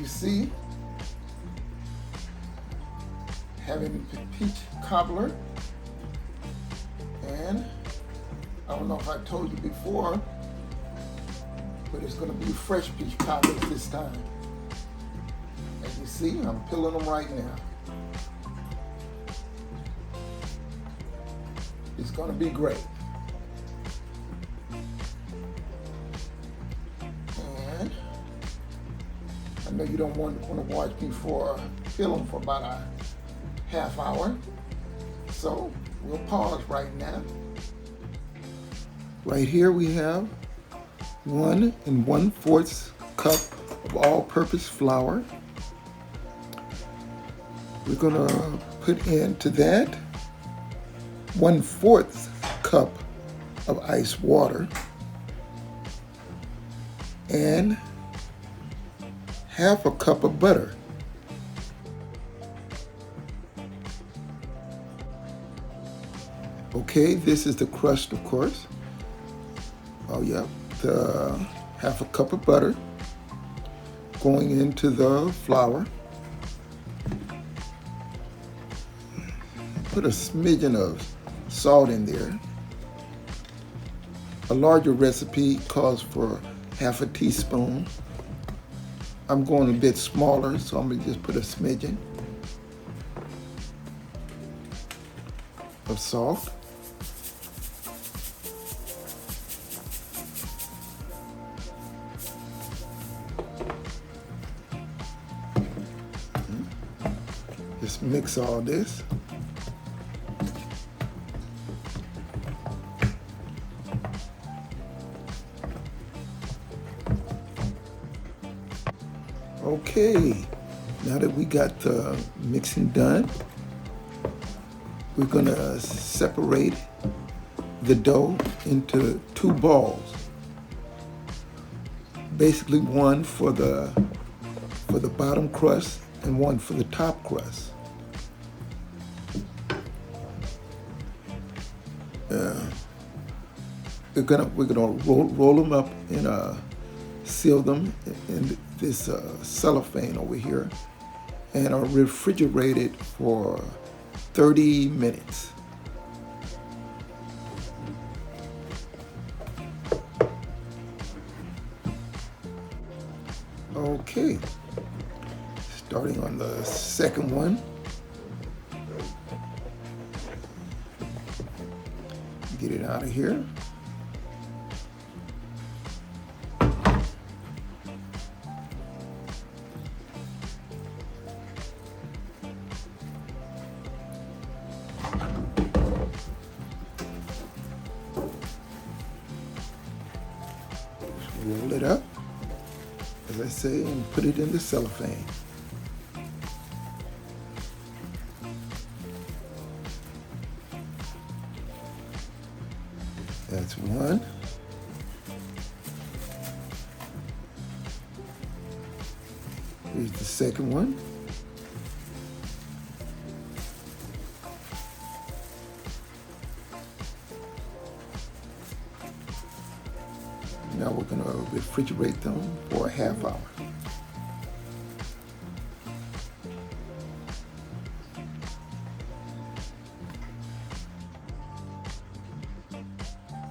see, having peach cobbler, and I don't know if I told you before, but it's going to be fresh peach cobblers this time. As you see, I'm peeling them right now. It's going to be great. And I know you don't want to watch me peel them for about a half hour. So we'll pause right now. Right here we have 1 1/4 cup of all-purpose flour. We're gonna put into that 1/4 cup of ice water and half a cup of butter. Okay, this is the crust, of course. Oh yeah, the half a cup of butter going into the flour. Put a smidgen of salt in there. A larger recipe calls for half a teaspoon. I'm going a bit smaller, so I'm gonna just put a smidgen of salt. Just mix all this. Okay, now that we got the mixing done, we're gonna separate the dough into 2 balls. Basically one for the bottom crust and one for the top crust. We're gonna roll them up and seal them in this cellophane over here, and are refrigerated for 30 minutes. Okay, starting on the second one. Get it out of here. Roll it up, as I say, and put it in the cellophane. That's one. Here's the second one. Now we're going to refrigerate them for a half hour.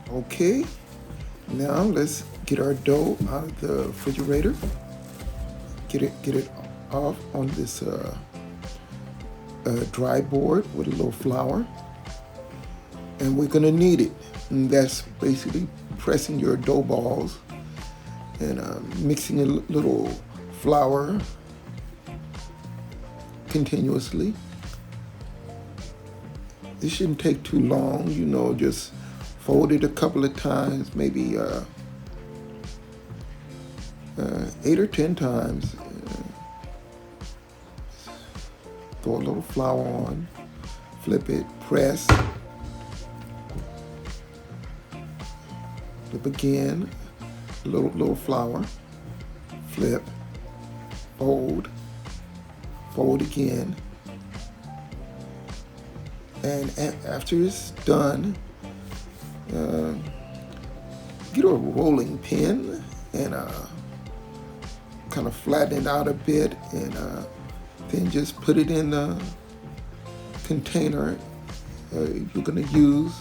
Okay, now let's get our dough out of the refrigerator. Get it off on this dry board with a little flour, and we're going to knead it. And that's basically pressing your dough balls and mixing a little flour continuously. This shouldn't take too long, just fold it a couple of times, maybe 8 or 10 times. Throw a little flour on, flip it, press, flip again, a little flour, flip, fold again. And after it's done, get a rolling pin and kind of flatten it out a bit, and then just put it in the container you're going to use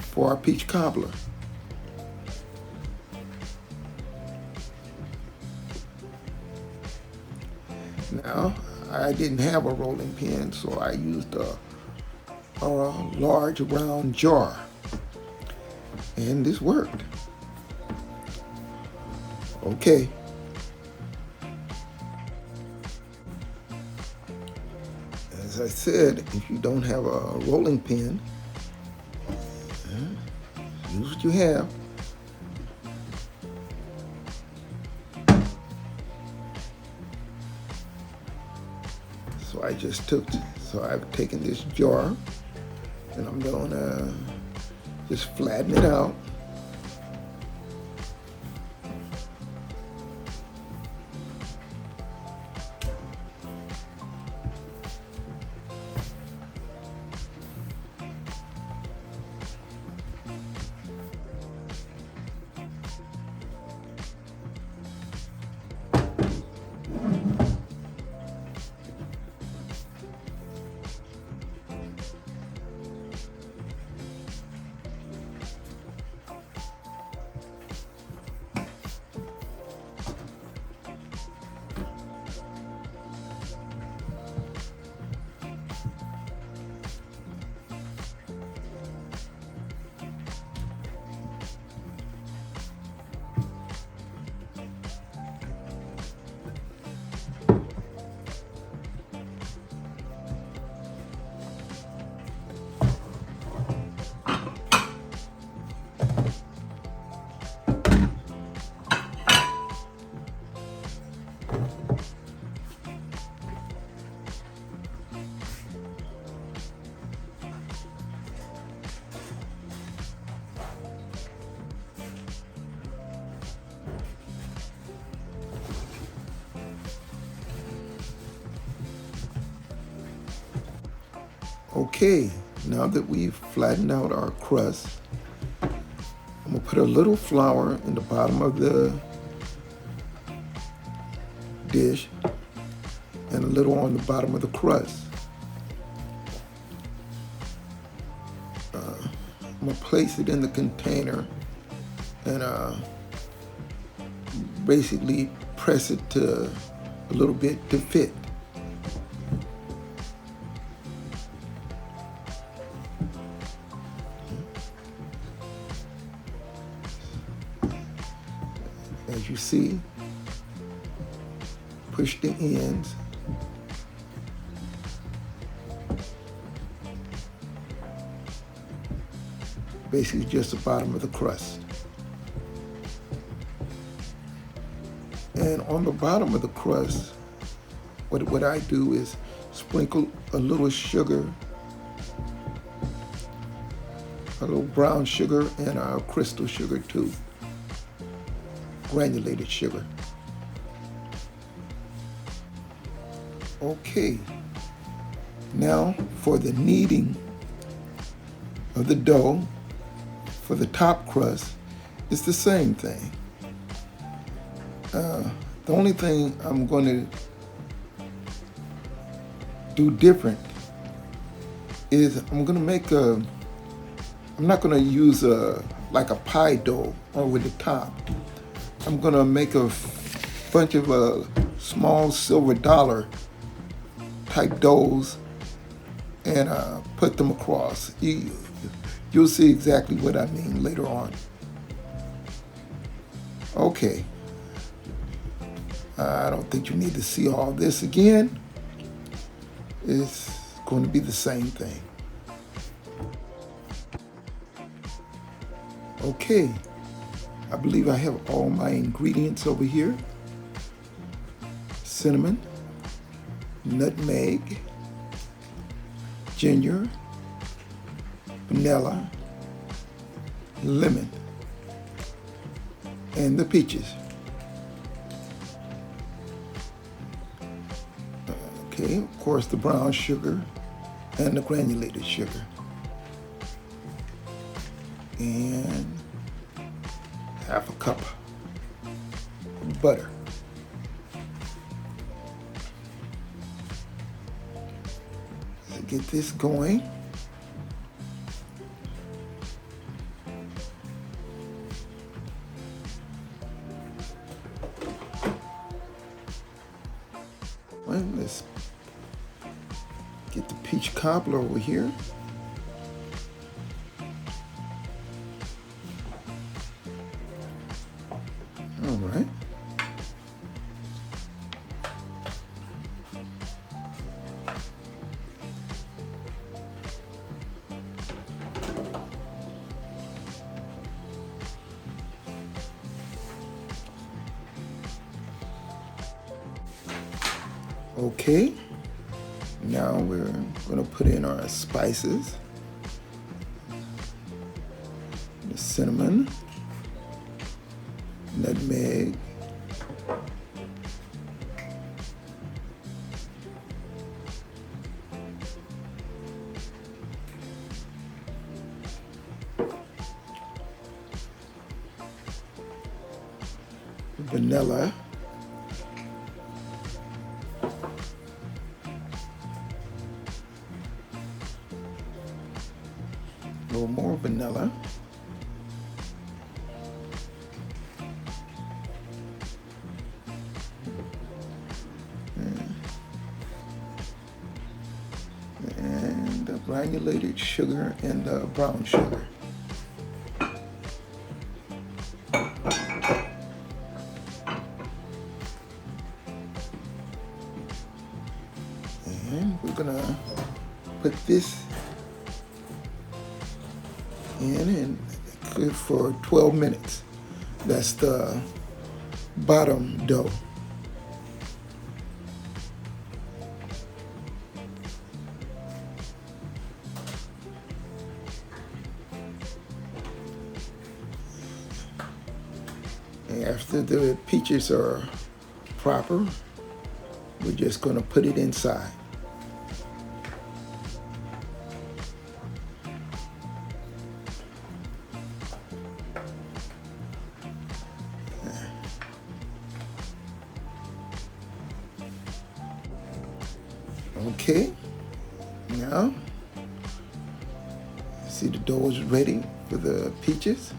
for our peach cobbler. Now, I didn't have a rolling pin, so I used a large round jar, and this worked. Okay. As I said, if you don't have a rolling pin, use what you have. So I've taken this jar, and I'm gonna just flatten it out. Okay, now that we've flattened out our crust, I'm gonna put a little flour in the bottom of the dish and a little on the bottom of the crust. I'm gonna place it in the container and basically press it to a little bit to fit. As you see, push the ends. Basically just the bottom of the crust. And on the bottom of the crust, what I do is sprinkle a little sugar, a little brown sugar, and crystal sugar too. Granulated sugar. Okay, now for the kneading of the dough for the top crust, it's the same thing. The only thing I'm going to do different is I'm going to make I'm not going to use like a pie dough over the top. I'm going to make a bunch of small silver dollar type doughs and put them across. You'll see exactly what I mean later on. Okay. I don't think you need to see all this again. It's going to be the same thing. Okay. I believe I have all my ingredients over here. Cinnamon, nutmeg, ginger, vanilla, lemon, and the peaches. Okay, of course, the brown sugar and the granulated sugar. And cup of butter. To get this going, well, let's get the peach cobbler over here. All right. Okay, now we're going to put in our spices. The cinnamon, nutmeg, vanilla, a little more vanilla, and the granulated sugar and the brown sugar. And we're gonna put this in and cook for 12 minutes. That's the bottom dough. And after the peaches are proper, we're just going to put it inside. Okay, now see the dough is ready for the peaches.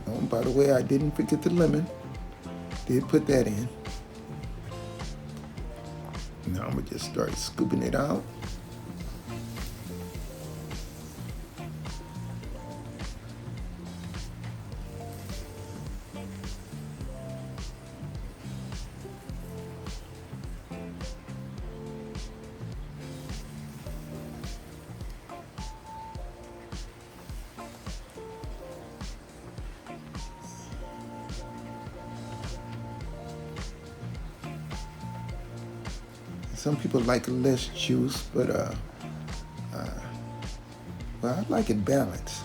Oh, by the way, I didn't forget the lemon. Did put that in. Now I'm gonna just start scooping it out. Some people like less juice, but well, I like it balanced.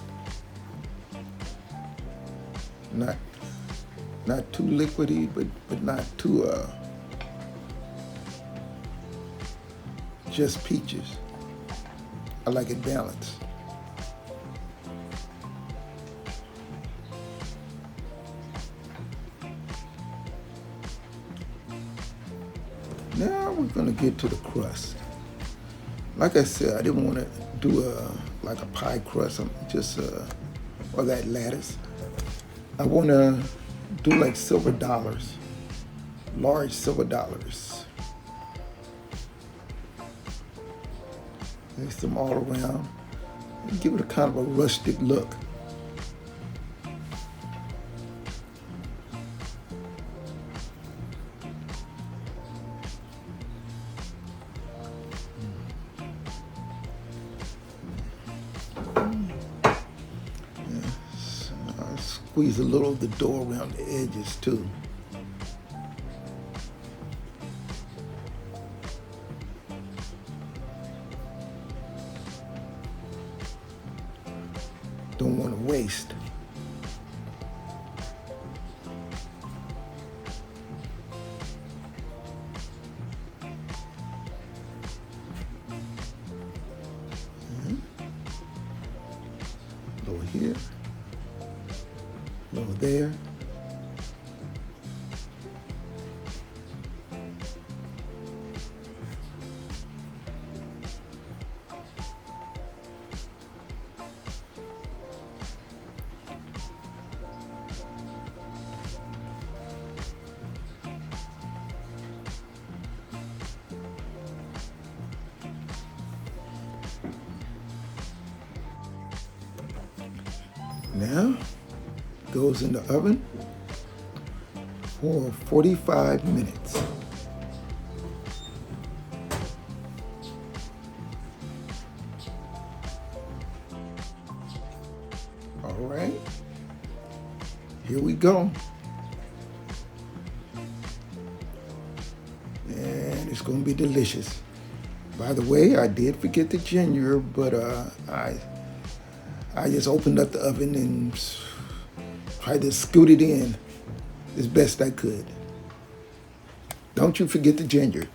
Not too liquidy, but not too just peaches. I like it balanced. Now we're gonna get to the crust. Like I said, I didn't want to do like a pie crust. I'm just or that lattice. I want to do like silver dollars, large silver dollars. Place them all around and give it a kind of a rustic look. Squeeze a little of the dough around the edges too. Don't want to waste. Over here. A little there. Now, goes in the oven for 45 minutes. All right, here we go. And it's going to be delicious. By the way, I did forget the ginger, but I just opened up the oven and tried to scoot it in as best I could. Don't you forget the ginger.